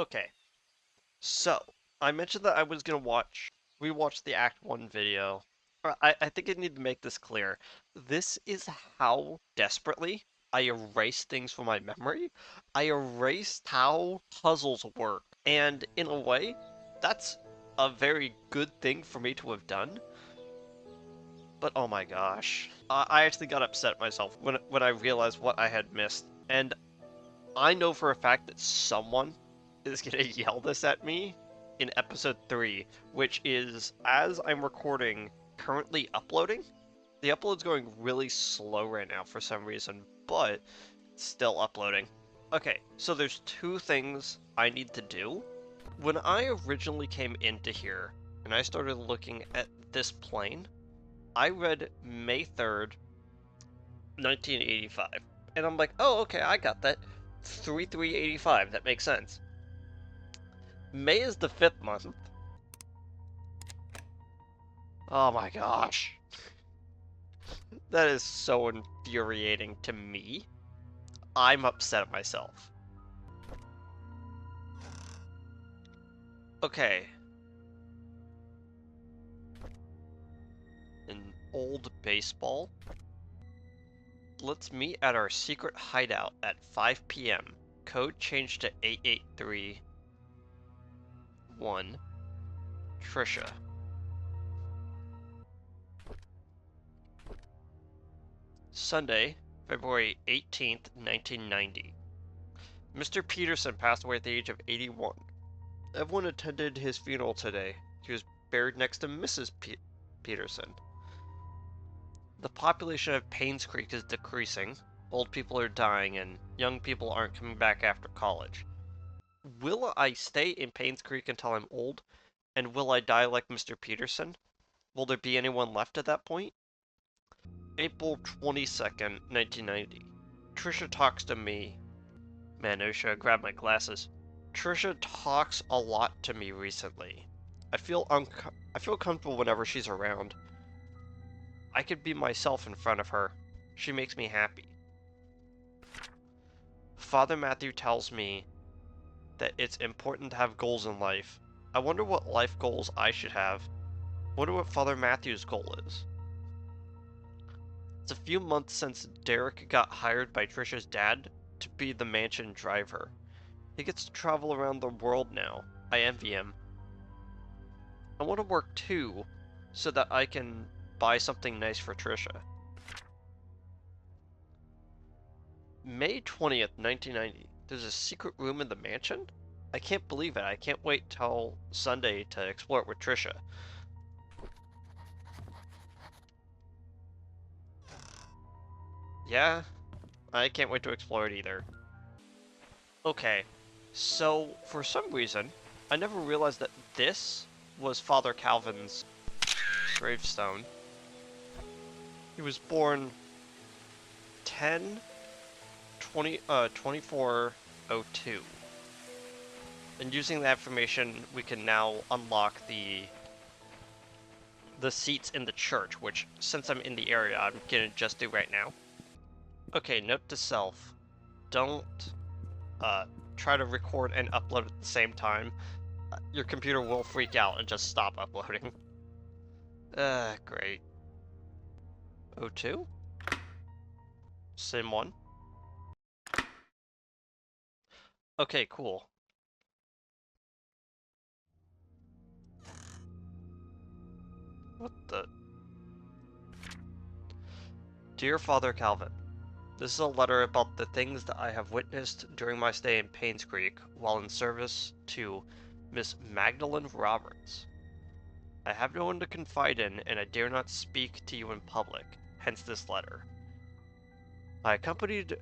Okay, so I mentioned that I was gonna rewatch the Act 1 video. I think I need to make this clear. This is how desperately I erase things from my memory. I erased how puzzles work. And in a way, that's a very good thing for me to have done. But oh my gosh. I actually got upset myself when I realized what I had missed. And I know for a fact that someone is gonna yell this at me in episode 3, which is, as I'm recording, currently uploading. The upload's going really slow right now for some reason, but it's still uploading. Okay, so there's two things I need to do. When I originally came into here, and I started looking at this plane, I read May 3rd, 1985. And I'm like, oh, okay, I got that. 3385, that makes sense. May is the 5th month. Oh my gosh. That is so infuriating to me. I'm upset at myself. Okay. An old baseball. Let's meet at our secret hideout at 5 p.m. Code changed to 8831. Trisha. Sunday, February 18th, 1990. Mr. Peterson passed away at the age of 81. Everyone attended his funeral today. He was buried next to Mrs. Peterson. The population of Painscreek is decreasing. Old people are dying, and young people aren't coming back after college. Will I stay in Painscreek until I'm old? And will I die like Mr. Peterson? Will there be anyone left at that point? April 22nd, 1990. Trisha talks to me. Man, I should have grabbed my glasses. Trisha talks a lot to me recently. I feel comfortable whenever she's around. I could be myself in front of her. She makes me happy. Father Matthew tells me that it's important to have goals in life. I wonder what life goals I should have. Wonder what Father Matthew's goal is. It's a few months since Derek got hired by Trisha's dad to be the mansion driver. He gets to travel around the world now. I envy him. I want to work too, so that I can buy something nice for Trisha. May 20th, 1990. There's a secret room in the mansion? I can't believe it. I can't wait till Sunday to explore it with Trisha. Yeah, I can't wait to explore it either. Okay, so for some reason, I never realized that this was Father Calvin's gravestone. He was born 2402. And using that information, we can now unlock the seats in the church, which, since I'm in the area, I'm gonna just do right now. Okay, note to self. Don't try to record and upload at the same time. Your computer will freak out and just stop uploading. Great. O2? Sim 1? Okay, cool. What the? Dear Father Calvin, this is a letter about the things that I have witnessed during my stay in Painscreek while in service to Miss Magdalene Roberts. I have no one to confide in, and I dare not speak to you in public, hence this letter. I accompanied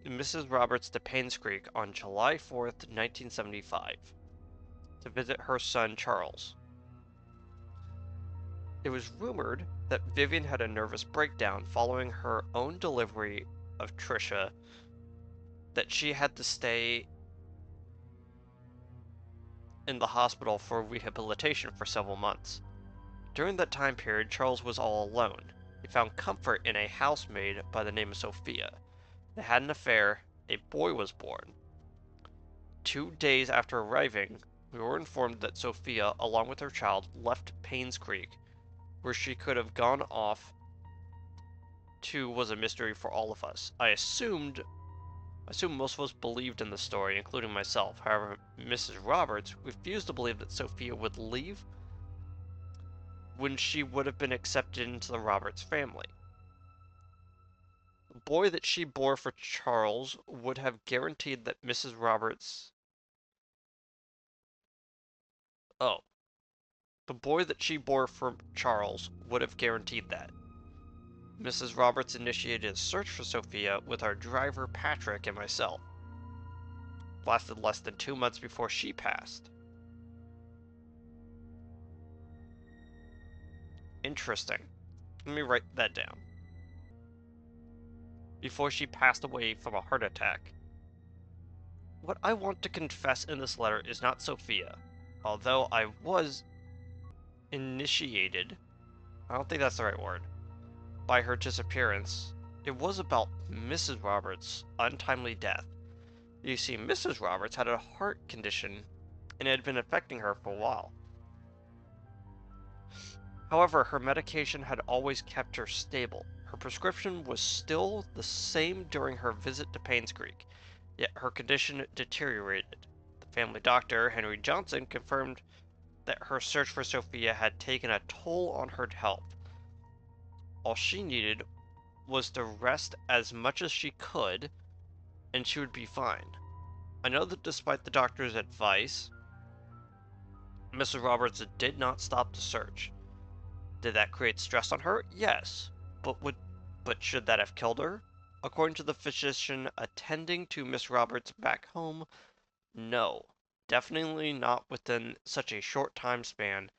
Mrs. Roberts to Painscreek on July 4th, 1975, to visit her son Charles. It was rumored that Vivian had a nervous breakdown following her own delivery of Trisha, that she had to stay in the hospital for rehabilitation for several months. During that time period, Charles was all alone. He found comfort in a housemaid by the name of Sophia. They had an affair. A boy was born. 2 days after arriving, we were informed that Sophia, along with her child, left Painscreek, where she could have gone off to was a mystery for all of us. I assume most of us believed in the story, including myself. However, Mrs. Roberts refused to believe that Sophia would leave when she would have been accepted into the Roberts family. The boy that she bore for Charles would have guaranteed that Mrs. Roberts... Oh. The boy that she bore for Charles would have guaranteed that. Mrs. Roberts initiated a search for Sophia with our driver Patrick and myself. It lasted less than 2 months before she passed. Interesting. Let me write that down. Before she passed away from a heart attack. What I want to confess in this letter is not Sophia. Although I was initiated, I don't think that's the right word, by her disappearance, it was about Mrs. Roberts' untimely death. You see, Mrs. Roberts had a heart condition, and it had been affecting her for a while. However, her medication had always kept her stable. Her prescription was still the same during her visit to Painscreek, yet her condition deteriorated. The family doctor, Henry Johnson, confirmed that her search for Sophia had taken a toll on her health. All she needed was to rest as much as she could, and she would be fine. I know that despite the doctor's advice, Mrs. Roberts did not stop the search. Did that create stress on her? Yes. But should that have killed her? According to the physician attending to Miss Roberts back home, no. Definitely not within such a short time span.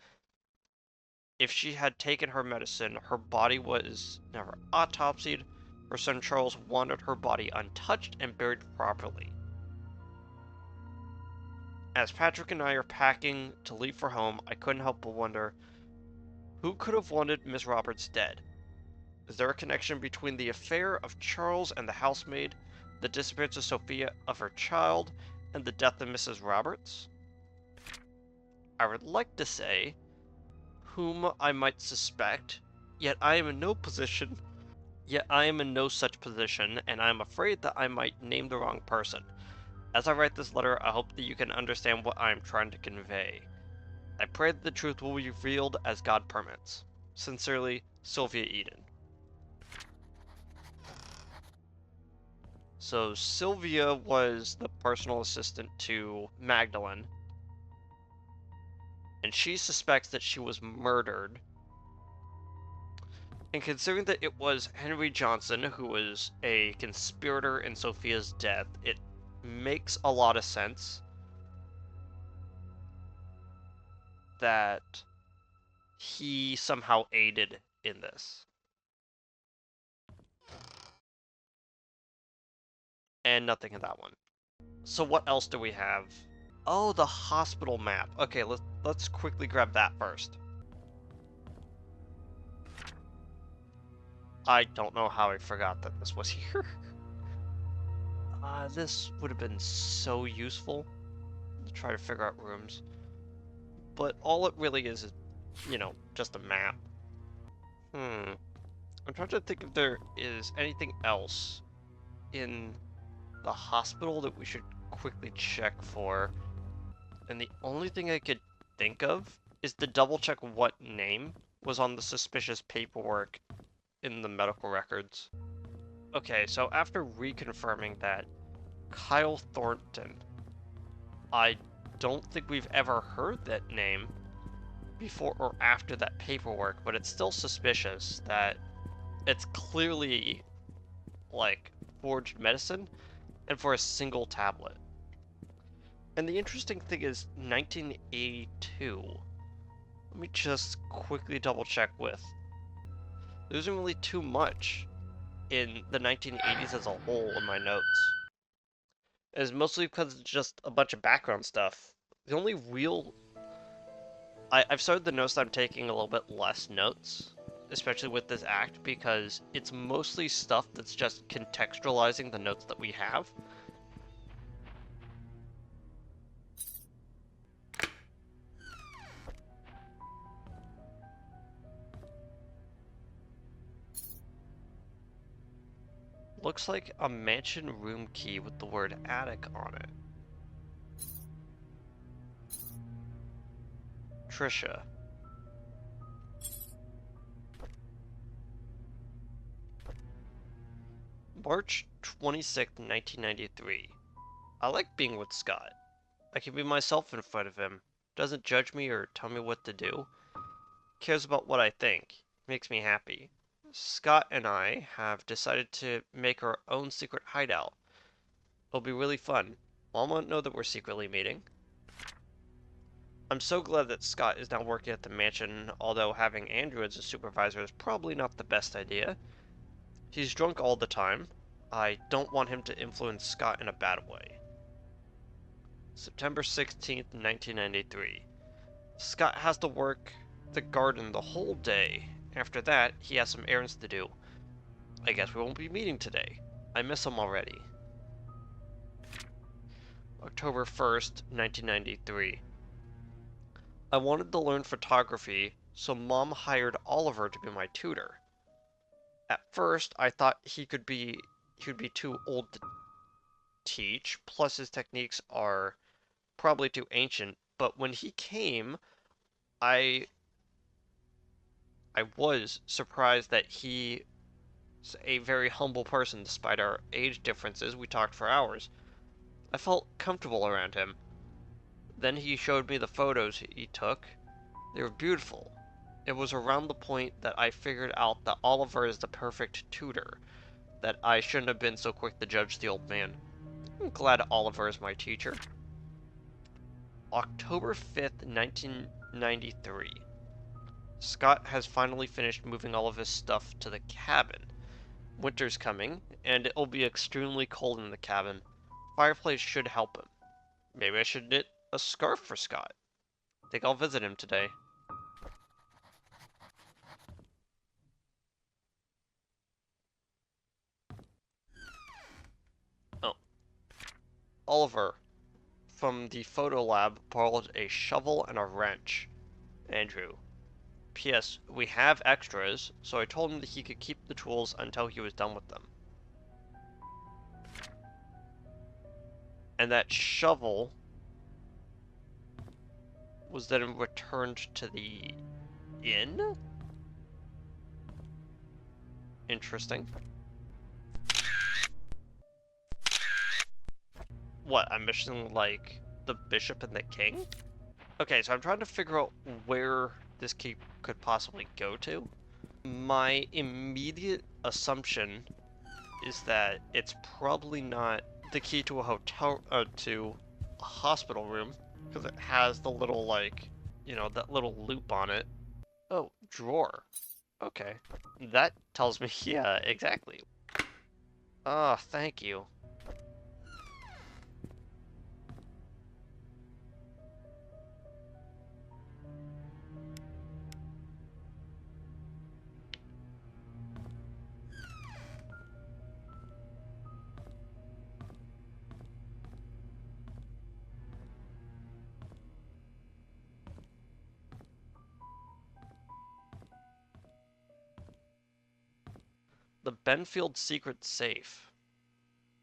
If she had taken her medicine, her body was never autopsied, her son Charles wanted her body untouched and buried properly. As Patrick and I are packing to leave for home, I couldn't help but wonder, who could have wanted Miss Roberts dead? Is there a connection between the affair of Charles and the housemaid, the disappearance of Sophia of her child, and the death of Mrs. Roberts? I would like to say whom I might suspect, yet I am in no such position, and I am afraid that I might name the wrong person. As I write this letter, I hope that you can understand what I am trying to convey. I pray that the truth will be revealed as God permits. Sincerely, Sylvia Eden. So Sylvia was the personal assistant to Magdalene, and she suspects that she was murdered. And considering that it was Henry Johnson who was a conspirator in Sophia's death, it makes a lot of sense that he somehow aided in this. And nothing in that one. So what else do we have? Oh, the hospital map. Okay, let's quickly grab that first. I don't know how I forgot that this was here. This would have been so useful to try to figure out rooms. But all it really is, you know, just a map. I'm trying to think if there is anything else in the hospital that we should quickly check for. And the only thing I could think of is to double check what name was on the suspicious paperwork in the medical records. Okay, so after reconfirming that, Kyle Thornton, I don't think we've ever heard that name before or after that paperwork, but it's still suspicious that it's clearly, like, forged medicine, and for a single tablet. And the interesting thing is 1982. Let me just quickly double check with. There isn't really too much in the 1980s as a whole in my notes. It's mostly because it's just a bunch of background stuff. The only real... I've started to notice that I'm taking a little bit less notes, especially with this act, because it's mostly stuff that's just contextualizing the notes that we have. Looks like a mansion room key with the word attic on it. Trisha. March 26th, 1993. I like being with Scott. I can be myself in front of him. Doesn't judge me or tell me what to do. Cares about what I think. Makes me happy. Scott and I have decided to make our own secret hideout. It'll be really fun. Mom won't know that we're secretly meeting. I'm so glad that Scott is now working at the mansion, although having Andrew as a supervisor is probably not the best idea. He's drunk all the time. I don't want him to influence Scott in a bad way. September 16th, 1993. Scott has to work the garden the whole day. After that, he has some errands to do. I guess we won't be meeting today. I miss him already. October 1st, 1993. I wanted to learn photography, so Mom hired Oliver to be my tutor. At first, I thought he'd be too old to teach, plus his techniques are probably too ancient, but when he came, I I was surprised that he's a very humble person despite our age differences. We talked for hours. I felt comfortable around him. Then he showed me the photos he took. They were beautiful. It was around the point that I figured out that Oliver is the perfect tutor, that I shouldn't have been so quick to judge the old man. I'm glad Oliver is my teacher. October 5th, 1993. Scott has finally finished moving all of his stuff to the cabin. Winter's coming, and it'll be extremely cold in the cabin. Fireplace should help him. Maybe I should knit a scarf for Scott. Think I'll visit him today. Oh. Oliver, from the photo lab, borrowed a shovel and a wrench. Andrew. P.S. We have extras, so I told him that he could keep the tools until he was done with them. And that shovel was then returned to the inn? Interesting. What, I'm missing, like, the bishop and the king? Okay, so I'm trying to figure out where this key could possibly go to. My immediate assumption is that it's probably not the key to a hotel, to a hospital room, because it has the little, like, that little loop on it. Oh, drawer. Okay. That tells me, yeah, exactly. Ah, thank you. The Benfield secret safe.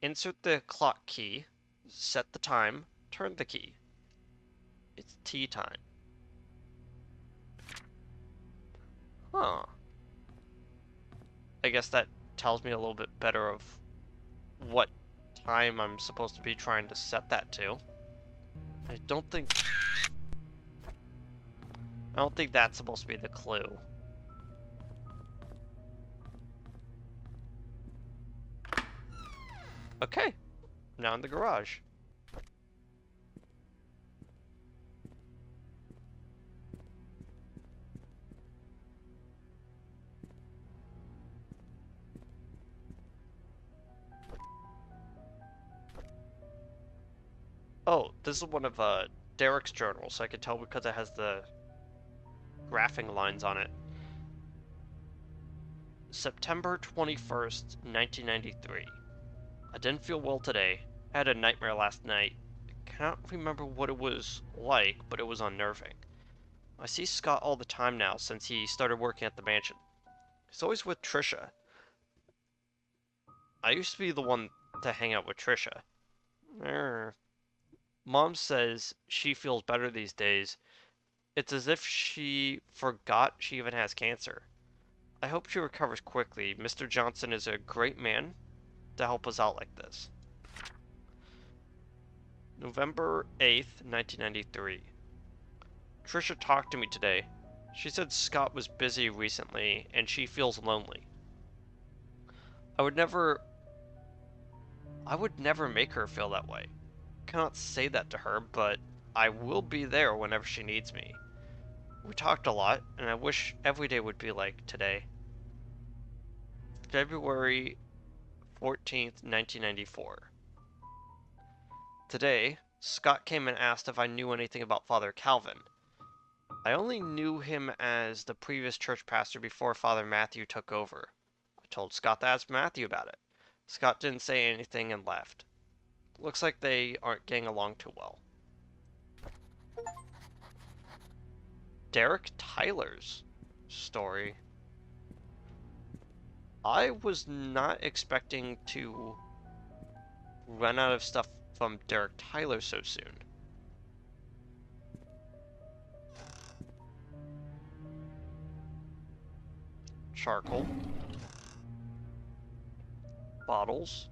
Insert the clock key, set the time, turn the key. It's tea time. Huh. I guess that tells me a little bit better of what time I'm supposed to be trying to set that to. I don't think that's supposed to be the clue. Okay. Now in the garage. Oh, this is one of Derek's journals, so I can tell because it has the graphing lines on it. September 21st, 1993. I didn't feel well today. I had a nightmare last night. I cannot remember what it was like, but it was unnerving. I see Scott all the time now since he started working at the mansion. He's always with Trisha. I used to be the one to hang out with Trisha. Er. Mom says she feels better these days. It's as if she forgot she even has cancer. I hope she recovers quickly. Mr. Johnson is a great man to help us out like this. November 8th, 1993. Trisha talked to me today. She said Scott was busy recently and she feels lonely. I would never make her feel that way. I cannot say that to her, but I will be there whenever she needs me. We talked a lot, and I wish every day would be like today. February 14th, 1994. Today, Scott came and asked if I knew anything about Father Calvin. I only knew him as the previous church pastor before Father Matthew took over. I told Scott to ask Matthew about it. Scott didn't say anything and left. Looks like they aren't getting along too well. Derek Tyler's story. I was not expecting to run out of stuff from Derek Tyler so soon. Charcoal. Bottles.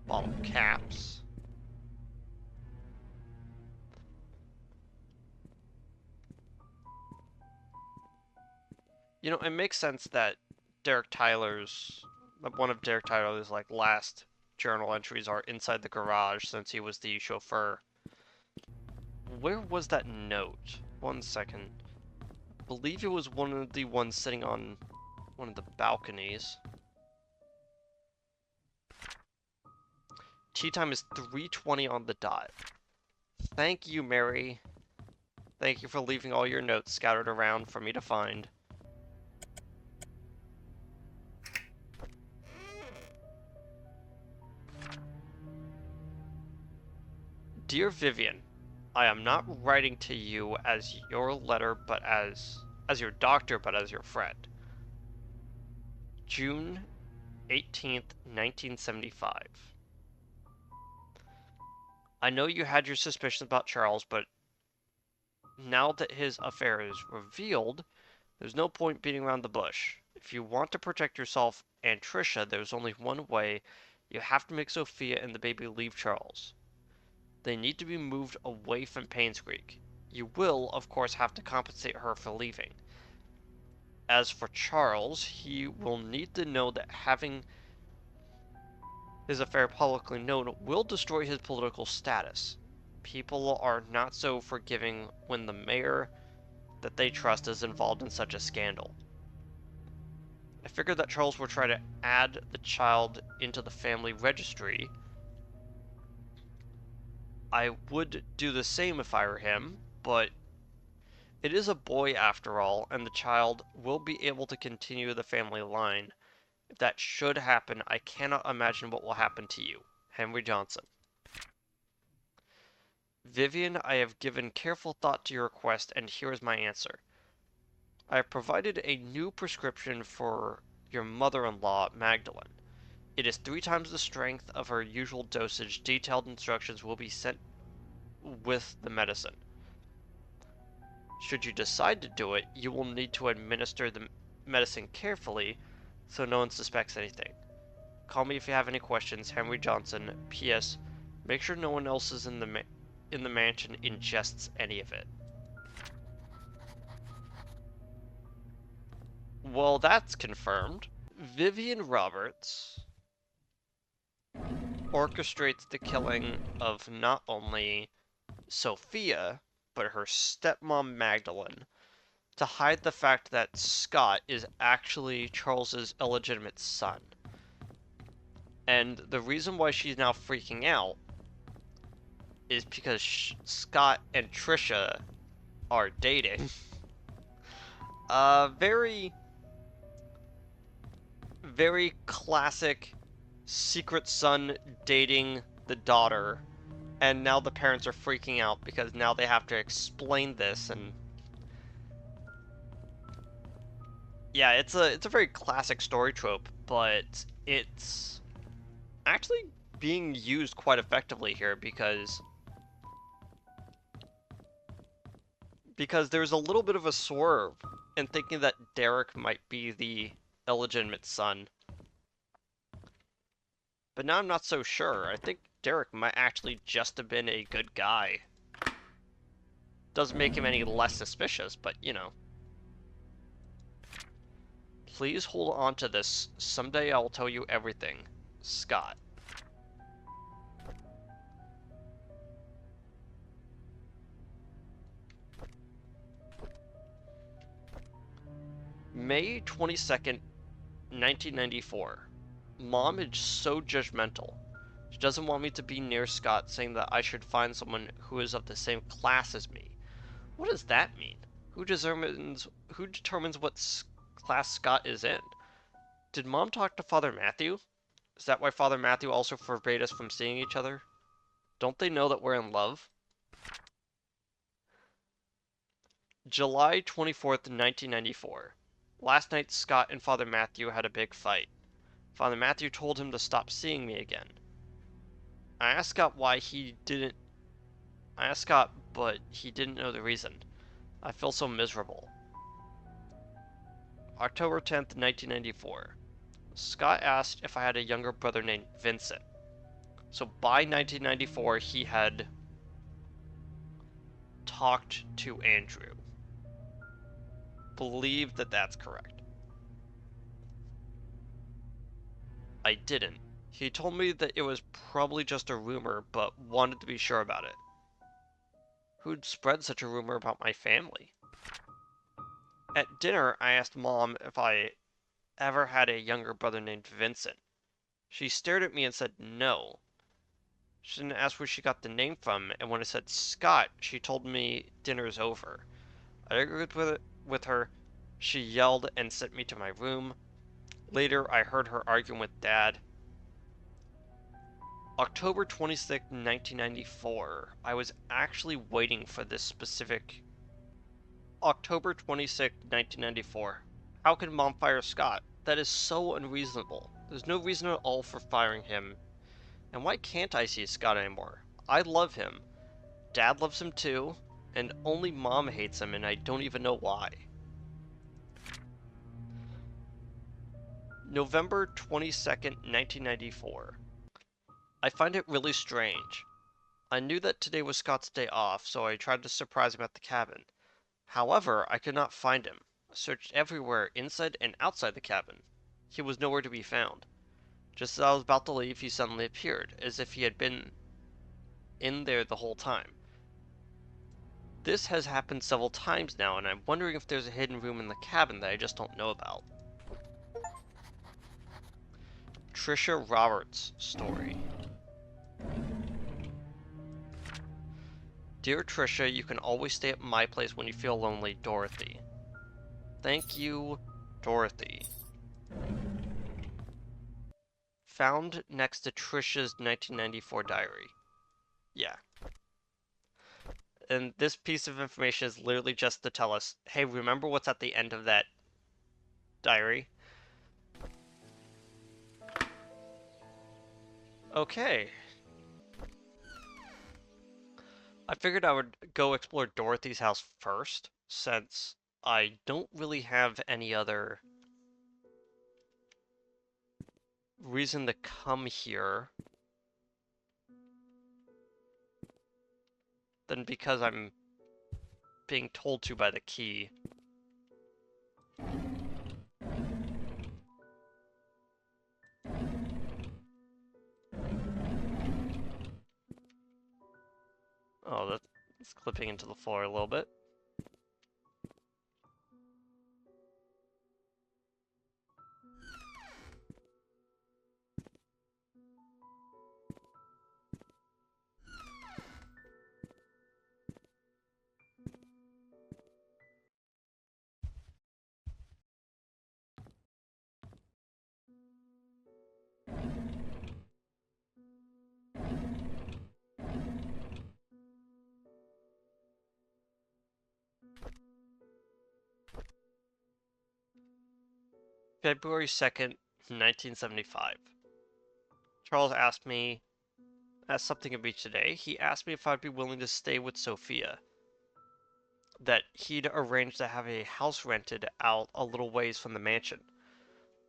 Bottle caps. You know, it makes sense that one of Derek Tyler's like last journal entries are inside the garage since he was the chauffeur. Where was that note? 1 second. I believe it was one of the ones sitting on one of the balconies. Tea time is 3:20 on the dot. Thank you, Mary. Thank you for leaving all your notes scattered around for me to find. Dear Vivian, I am not writing to you as your letter, but as your doctor, but as your friend. June 18th, 1975. I know you had your suspicions about Charles, but now that his affair is revealed, there's no point beating around the bush. If you want to protect yourself and Trisha, there's only one way. You have to make Sophia and the baby leave Charles. They need to be moved away from Painscreek. You will, of course, have to compensate her for leaving. As for Charles, he will need to know that having his affair publicly known will destroy his political status. People are not so forgiving when the mayor that they trust is involved in such a scandal. I figured that Charles will try to add the child into the family registry. I would do the same if I were him, but it is a boy after all, and the child will be able to continue the family line. If that should happen, I cannot imagine what will happen to you. Henry Johnson. Vivian, I have given careful thought to your request, and here is my answer. I have provided a new prescription for your mother-in-law, Magdalene. It is 3 times the strength of her usual dosage. Detailed instructions will be sent with the medicine. Should you decide to do it, you will need to administer the medicine carefully so no one suspects anything. Call me if you have any questions. Henry Johnson. P.S. Make sure no one else is in the mansion ingests any of it. Well, that's confirmed. Vivian Roberts orchestrates the killing of not only Sophia, but her stepmom Magdalene, to hide the fact that Scott is actually Charles's illegitimate son. And the reason why she's now freaking out is because Scott and Trisha are dating. Very, very classic secret son dating the daughter, and now the parents are freaking out because now they have to explain this. And yeah, it's a very classic story trope. but it's actually being used quite effectively here because there's a little bit of a swerve in thinking that Derek might be the illegitimate son. But now I'm not so sure. I think Derek might actually just have been a good guy. Doesn't make him any less suspicious, but you know. Please hold on to this. Someday I will tell you everything. Scott. May 22nd, 1994. Mom is so judgmental. She doesn't want me to be near Scott, saying that I should find someone who is of the same class as me. What does that mean? Who determines what class Scott is in? Did Mom talk to Father Matthew? Is that why Father Matthew also forbade us from seeing each other? Don't they know that we're in love? July 24th, 1994. Last night, Scott and Father Matthew had a big fight. Father Matthew told him to stop seeing me again. I asked Scott why he didn't. I asked Scott, but he didn't know the reason. I feel so miserable. October 10th, 1994. Scott asked if I had a younger brother named Vincent. So by 1994, he had talked to Andrew. Believe that that's correct. I didn't. He told me that it was probably just a rumor, but wanted to be sure about it. Who'd spread such a rumor about my family? At dinner, I asked Mom if I ever had a younger brother named Vincent. She stared at me and said no. She didn't ask where she got the name from, and when I said Scott, she told me dinner's over. I argued with her. She yelled and sent me to my room. Later, I heard her arguing with Dad. October 26th, 1994. I was actually waiting for this specific. October 26th, 1994. How can Mom fire Scott? That is so unreasonable. There's no reason at all for firing him. And why can't I see Scott anymore? I love him. Dad loves him too. And only Mom hates him, and I don't even know why. November 22nd, 1994. I find it really strange. I knew that today was Scott's day off, so I tried to surprise him at the cabin. However, I could not find him. I searched everywhere, inside and outside the cabin. He was nowhere to be found. Just as I was about to leave, he suddenly appeared, as if he had been in there the whole time. This has happened several times now, and I'm wondering if there's a hidden room in the cabin that I just don't know about. Trisha Roberts' story. Dear Trisha, you can always stay at my place when you feel lonely, Dorothy. Thank you, Dorothy. Found next to Trisha's 1994 diary. Yeah. And this piece of information is literally just to tell us, hey, remember what's at the end of that diary? Okay. I figured I would go explore Dorothy's house first, since I don't really have any other reason to come here than because I'm being told to by the key. Oh, that's clipping into the floor a little bit. February 2nd, 1975. Charles asked something of me today. He asked me if I'd be willing to stay with Sophia. That he'd arranged to have a house rented out a little ways from the mansion.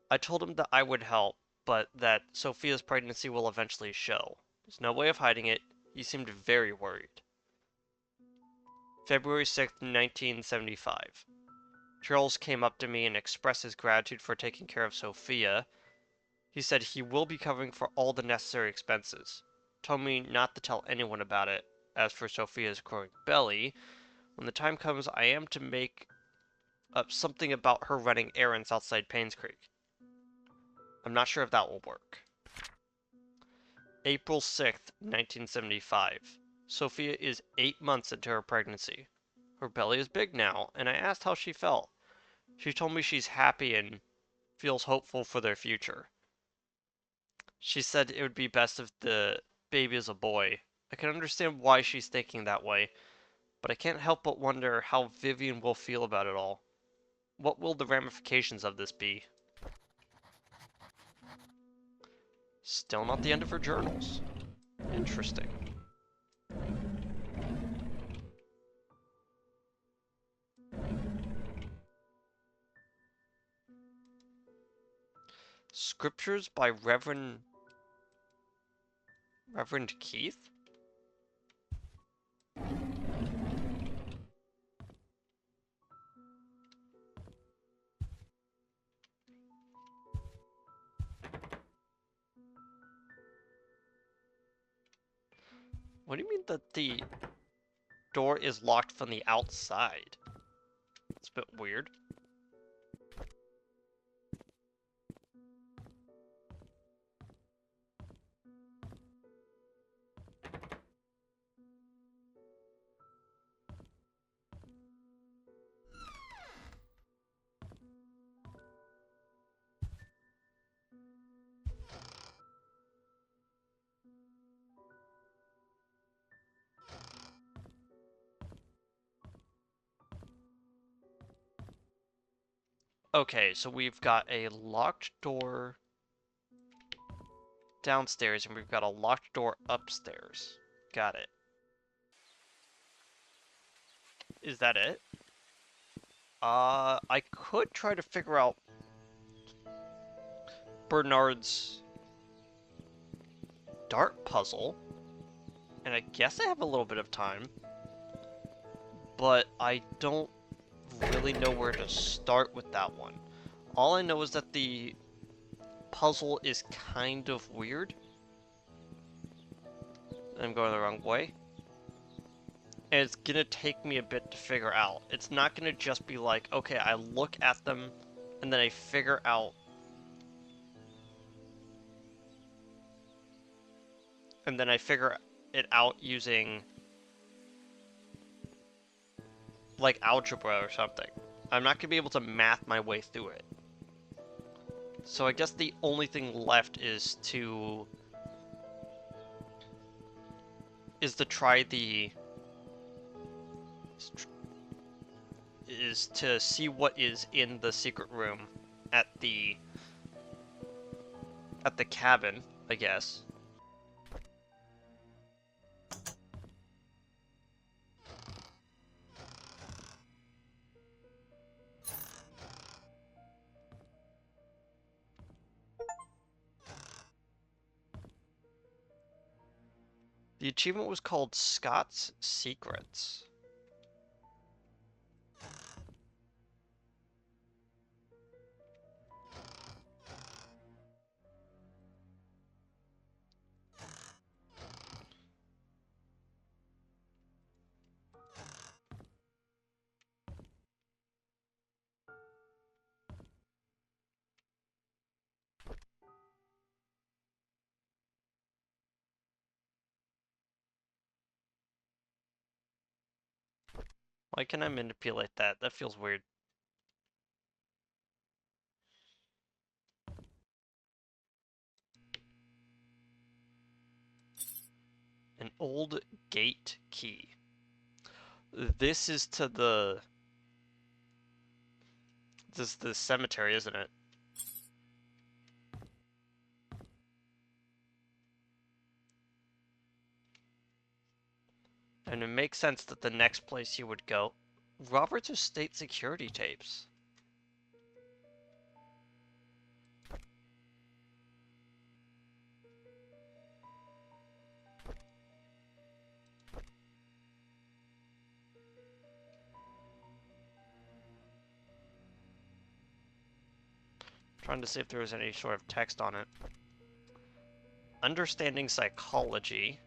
I told him that I would help, but that Sophia's pregnancy will eventually show. There's no way of hiding it. He seemed very worried. February 6th, 1975. Charles came up to me and expressed his gratitude for taking care of Sophia. He said he will be covering for all the necessary expenses. Told me not to tell anyone about it. As for Sophia's growing belly, when the time comes, I am to make up something about her running errands outside Painscreek. I'm not sure if that will work. April 6th, 1975. Sophia is 8 months into her pregnancy. Her belly is big now, and I asked how she felt. She told me she's happy and feels hopeful for their future. She said it would be best if the baby is a boy. I can understand why she's thinking that way, but I can't help but wonder how Vivian will feel about it all. What will the ramifications of this be? Still not the end of her journals. Interesting. Scriptures by Reverend Keith? What do you mean that the door is locked from the outside? It's a bit weird. Okay, so we've got a locked door downstairs and we've got a locked door upstairs. Got it. Is that it? I could try to figure out Bernard's dart puzzle, and I guess I have a little bit of time, but I don't really know where to start with that one. All I know is that the puzzle is kind of weird. I'm going the wrong way. And it's gonna take me a bit to figure out. It's not gonna just be like, okay, I look at them, and then I figure out it out using like algebra or something. I'm not gonna be able to math my way through it. So I guess the only thing left is to try is to see what is in the secret room at the cabin, I guess. The achievement was called Scott's Secrets. Why can I manipulate that? That feels weird. An old gate key. This is to this is the cemetery, isn't it? And it makes sense that the next place he would go. Robert's estate security tapes. Trying to see if there was any sort of text on it. Understanding psychology.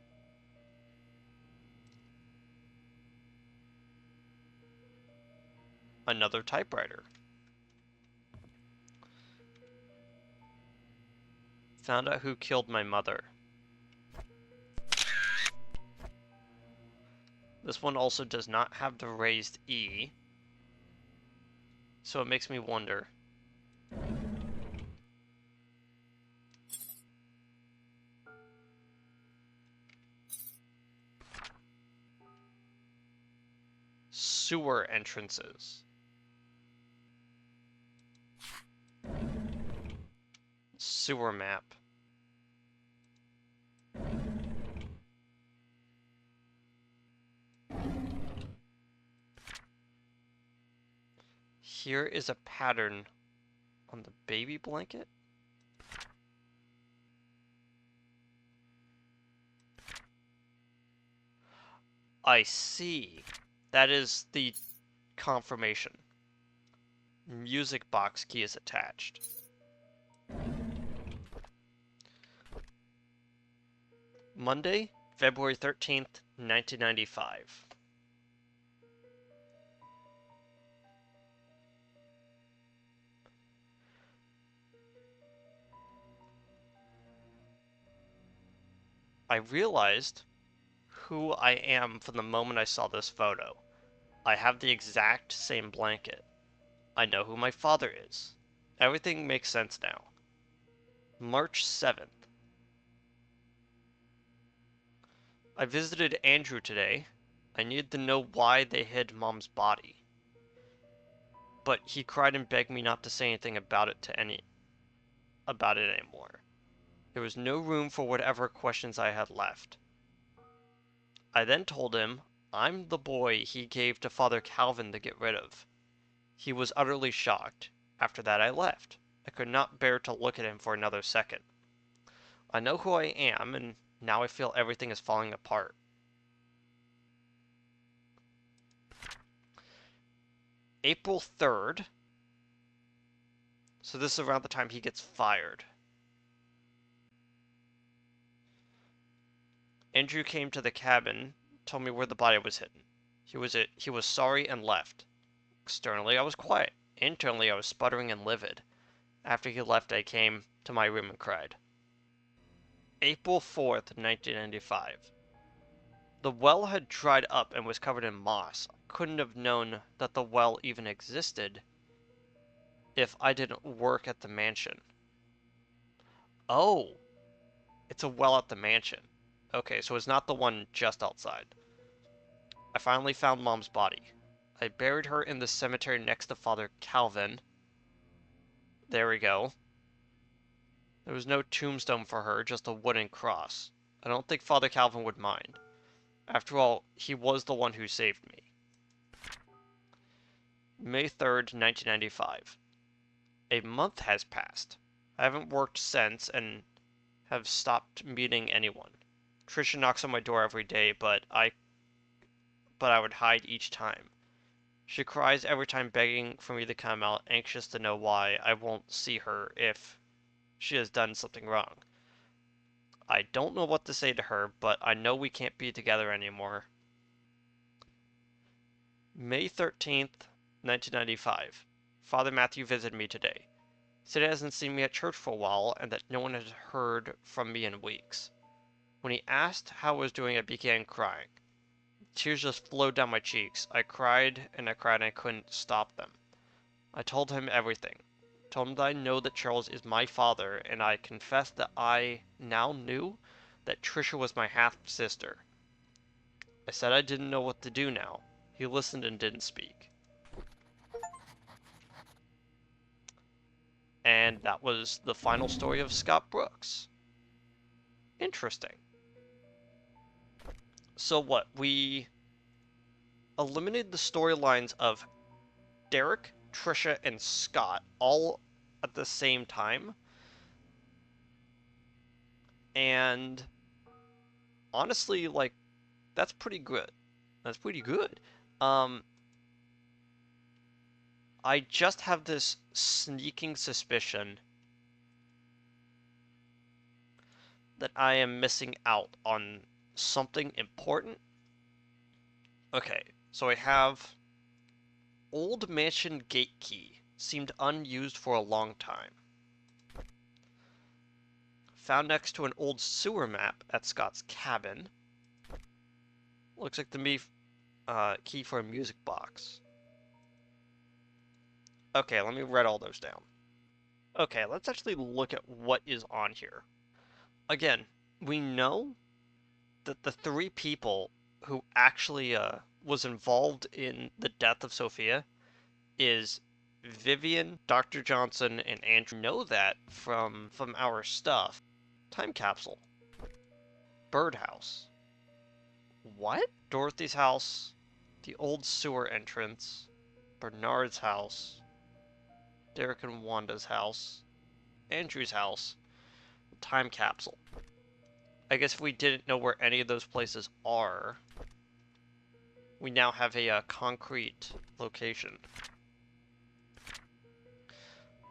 Another typewriter. Found out who killed my mother. This one also does not have the raised E. So it makes me wonder. Sewer entrances. Sewer map. Here is a pattern on the baby blanket. I see. That is the confirmation. Music box key is attached. Monday, February 13th, 1995. I realized who I am from the moment I saw this photo. I have the exact same blanket. I know who my father is. Everything makes sense now. March 7th. I visited Andrew today. I needed to know why they hid Mom's body. But he cried and begged me not to say anything about it anymore. There was no room for whatever questions I had left. I then told him I'm the boy he gave to Father Calvin to get rid of. He was utterly shocked. After that I left. I could not bear to look at him for another second. I know who I am, and now I feel everything is falling apart. April 3rd. So this is around the time he gets fired. Andrew came to the cabin, told me where the body was hidden. He was sorry and left. Externally, I was quiet. Internally, I was sputtering and livid. After he left, I came to my room and cried. April 4th, 1995. The well had dried up and was covered in moss. I couldn't have known that the well even existed if I didn't work at the mansion. Oh, it's a well at the mansion. Okay, so it's not the one just outside. I finally found Mom's body. I buried her in the cemetery next to Father Calvin. There we go. There was no tombstone for her, just a wooden cross. I don't think Father Calvin would mind. After all, he was the one who saved me. May 3rd, 1995. A month has passed. I haven't worked since and have stopped meeting anyone. Trisha knocks on my door every day, but I would hide each time. She cries every time begging for me to come out, anxious to know why I won't see her if she has done something wrong. I don't know what to say to her, but I know we can't be together anymore. May 13th, 1995. Father Matthew visited me today. Said he hasn't seen me at church for a while and that no one has heard from me in weeks. When he asked how I was doing, I began crying. Tears just flowed down my cheeks. I cried and I cried and I couldn't stop them. I told him everything. Told him that I know that Charles is my father, and I confessed that I now knew that Trisha was my half-sister. I said I didn't know what to do now. He listened and didn't speak. And that was the final story of Scott Brooks. Interesting. So what, we eliminated the storylines of Derek, Trisha, and Scott all at the same time. And honestly, like, that's pretty good. That's pretty good. Um, I just have this sneaking suspicion that I am missing out on something important. Okay, so I have Old Mansion Gate Key. Seemed unused for a long time. Found next to an old sewer map at Scott's cabin. Looks like the key for a music box. Okay, let me write all those down. Okay, let's actually look at what is on here. Again, we know that the three people who actually was involved in the death of Sophia is Vivian, Dr. Johnson, and Andrew. Know that from our stuff. Time capsule. Birdhouse. What? Dorothy's house, the old sewer entrance, Bernard's house, Derek and Wanda's house, Andrew's house, time capsule. I guess if we didn't know where any of those places are, we now have a concrete location.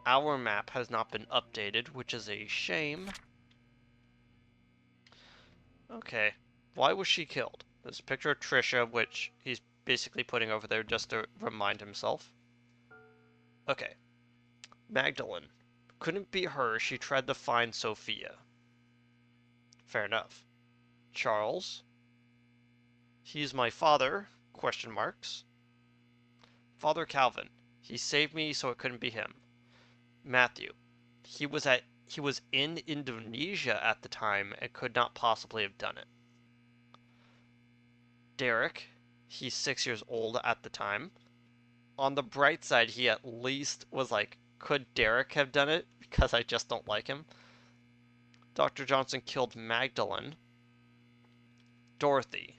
Our map has not been updated, which is a shame. Okay, why was she killed? There's a picture of Trisha, which he's basically putting over there just to remind himself. Okay, Magdalene. Couldn't be her, she tried to find Sophia. Fair enough. Charles. He's my father, question marks. Father Calvin. He saved me so it couldn't be him. Matthew. He was in Indonesia at the time and could not possibly have done it. Derek. He's 6 years old at the time. On the bright side, he at least was like, could Derek have done it? Because I just don't like him. Dr. Johnson killed Magdalene. Dorothy.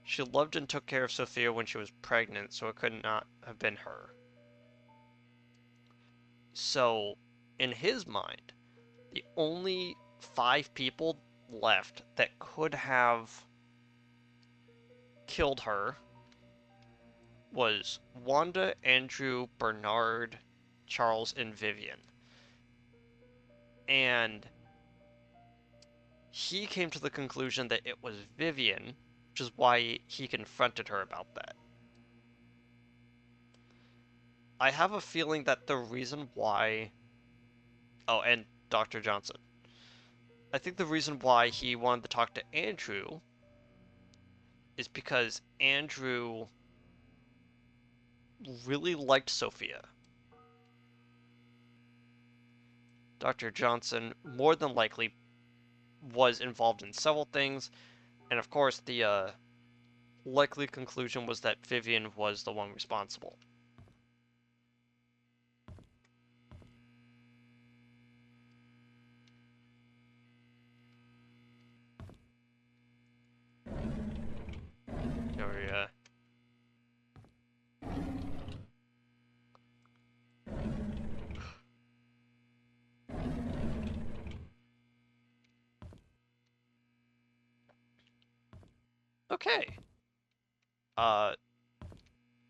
She loved and took care of Sophia when she was pregnant, so it could not have been her. So, in his mind, the only 5 people left that could have killed her was Wanda, Andrew, Bernard, Charles, and Vivian. And he came to the conclusion that it was Vivian, which is why he confronted her about that. I have a feeling that the reason why... Oh, and Dr. Johnson. I think the reason why he wanted to talk to Andrew is because Andrew really liked Sophia. Dr. Johnson more than likely was involved in several things, and of course the likely conclusion was that Vivian was the one responsible. Okay.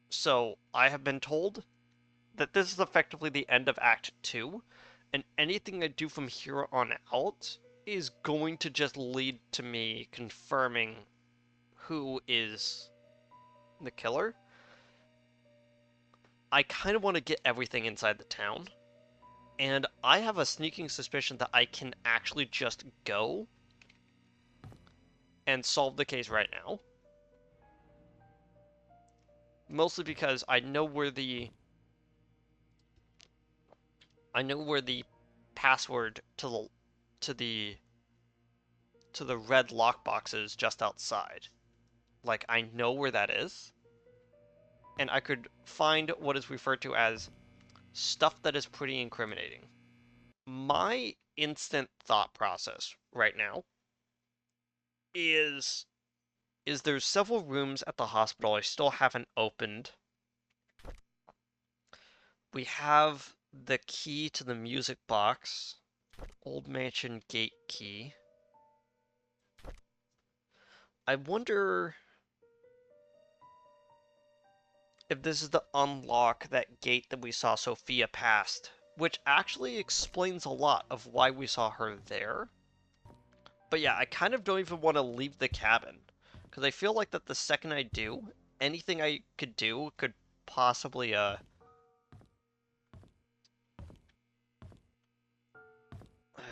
So I have been told that this is effectively the end of Act 2, and anything I do from here on out is going to just lead to me confirming who is the killer. I kind of want to get everything inside the town, and I have a sneaking suspicion that I can actually just go and solve the case right now. Mostly because I know where the password to the red lockbox is just outside. Like, I know where that is, and I could find what is referred to as stuff that is pretty incriminating. My instant thought process right now is is there's several rooms at the hospital I still haven't opened. We have the key to the music box, old mansion gate key. I wonder if this is the unlock that gate that we saw Sophia past, which actually explains a lot of why we saw her there. But yeah, I kind of don't even want to leave the cabin, because I feel like that the second I do, anything I could do could possibly, it's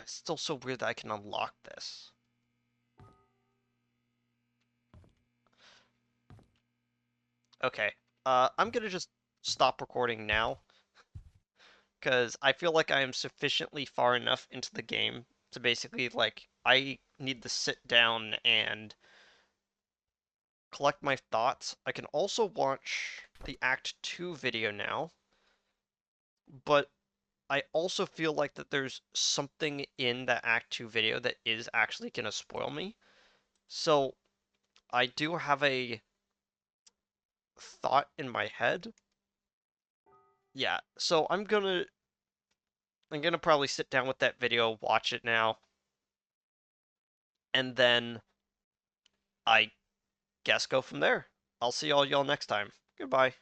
still so weird that I can unlock this. Okay, I'm gonna just stop recording now, because I feel like I am sufficiently far enough into the game to basically, like, I need to sit down and collect my thoughts. I can also watch the Act 2 video now, but I also feel like that there's something in that Act 2 video that is actually going to spoil me. So I do have a thought in my head. Yeah, so I'm gonna probably sit down with that video, watch it now, and then I guess go from there. I'll see all y'all next time. Goodbye.